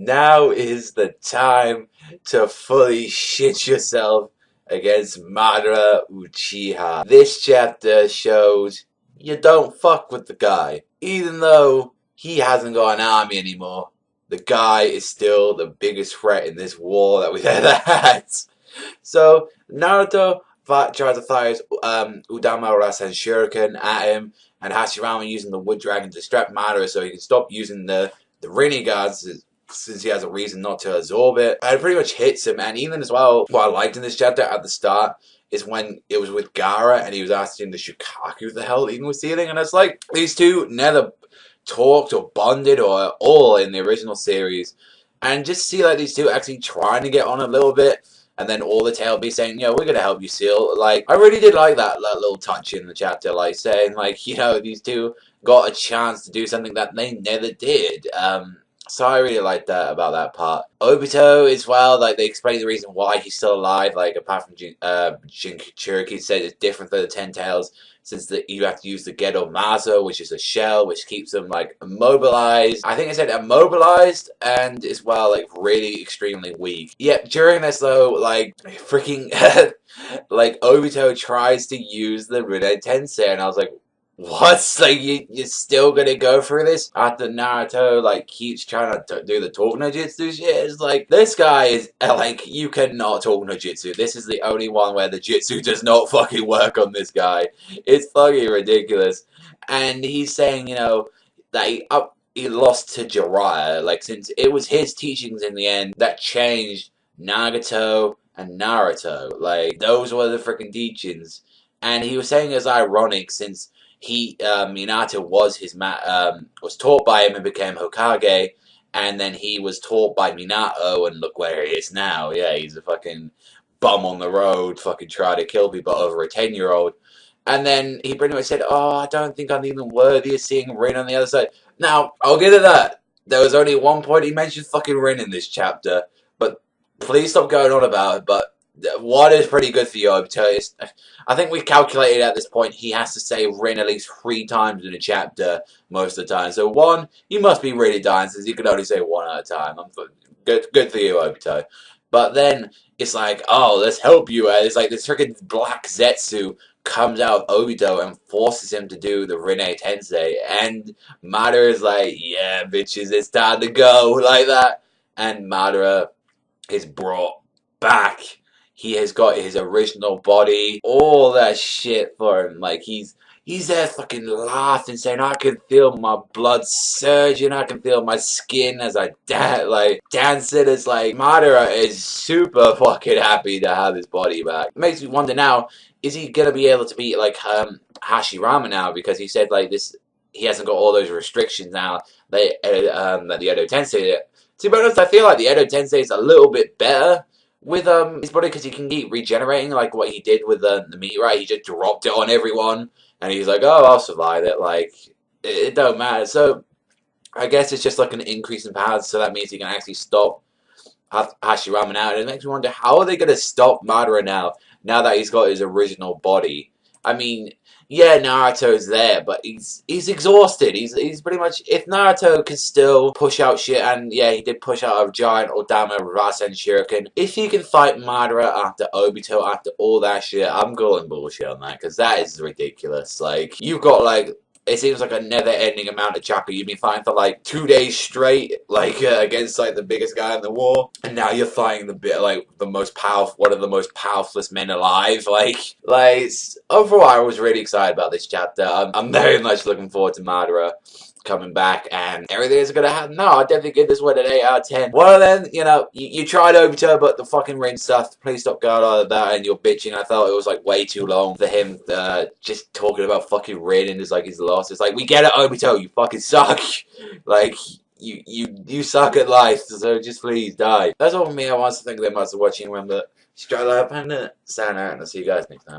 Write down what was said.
Now is the time to fully shit yourself against Madara Uchiha. This chapter shows you don't fuck with the guy. Even though he hasn't got an army anymore, the guy is still the biggest threat in this war that we've ever had. So Naruto tries to fire his Udama Rasen Shuriken at him, and Hashirama using the Wood Dragon to distract Madara so he can stop using the Rinnegan since he has a reason not to absorb it. And it pretty much hits him, and even as well, what I liked in this chapter at the start is when it was with Gaara and he was asking the Shukaku the hell even was stealing, and it's like these two never talked or bonded or all in the original series, and just see like these two actually trying to get on a little bit. And then all the tail be saying, we're gonna help you, Seal. Like, I really did like that little touch in the chapter, like saying, like, these two got a chance to do something that they never did. So I really liked that about that part. Obito as well, like they explain the reason why he's still alive. Like apart from Jinchuriki said, it's different for the Ten Tails since you have to use the Gedo Mazo, which is a shell which keeps them like immobilized. I think I said immobilized and as well like really extremely weak. Yet during this though, like freaking like Obito tries to use the Rinne Tensei, and I was like, what? Like, you're still gonna go through this after Naruto, like, keeps trying to do the talk no jutsu shit? It's like, this guy is, like, you cannot talk no jutsu. This is the only one where the jutsu does not fucking work on this guy. It's fucking ridiculous. And he's saying, that he lost to Jiraiya, like, since it was his teachings in the end that changed Nagato and Naruto. Like, those were the freaking teachings. And he was saying it's ironic since Minato was taught by him and became Hokage, and then he was taught by Minato, and look where he is now. Yeah, he's a fucking bum on the road, fucking trying to kill people over a 10-year-old. And then he pretty much said, I don't think I'm even worthy of seeing Rin on the other side. Now, I'll get to that. There was only one point he mentioned fucking Rin in this chapter, but please stop going on about it, but what is pretty good for you, Obito? I think we calculated at this point he has to say Rin at least 3 times in a chapter most of the time. So 1, you must be really dying since you can only say 1 at a time. Good for you, Obito. But then it's like, let's help you. It's like this freaking Black Zetsu comes out of Obito and forces him to do the Rinne Tensei. And Madara is like, yeah, bitches, it's time to go. Like that. And Madara is brought back. He has got his original body, all that shit for him. Like, he's there fucking laughing, saying, I can feel my blood surging, I can feel my skin as I dance it. It's like, Madara is super fucking happy to have his body back. It makes me wonder now, is he gonna be able to be like Hashirama now? Because he said like this, he hasn't got all those restrictions now that the Edo Tensei did. To be honest, I feel like the Edo Tensei is a little bit better with his body because he can keep regenerating like what he did with the meteorite. He just dropped it on everyone and he's like, I'll survive it. Like, it don't matter. So I guess it's just like an increase in power, so that means he can actually stop Hashirama now. And it makes me wonder, how are they going to stop Madara now that he's got his original body? I mean, yeah, Naruto's there, but he's exhausted. He's pretty much, if Naruto can still push out shit, and yeah, he did push out a giant Odama Rasen Shuriken. If he can fight Madara after Obito, after all that shit, I'm calling bullshit on that, because that is ridiculous. Like, you've got like, it seems like a never-ending amount of chakra. You've been fighting for like 2 days straight, like against like the biggest guy in the war, and now you're fighting the most powerful, one of the most powerfulest men alive. Like overall, I was really excited about this chapter. I'm very much looking forward to Madara coming back and everything is gonna happen. No, I definitely give this one an 8 out of 10. Well then, you tried Obito, but the fucking Rin stuff, please stop going on about it and you're bitching. I felt it was like way too long for him just talking about fucking Rin and just like his loss. It's like, we get it, Obito, you fucking suck. Like, you suck at life, so just please die. That's all from me. I want to thank you very much for watching. Remember, straight up and sign out, and I'll see you guys next time.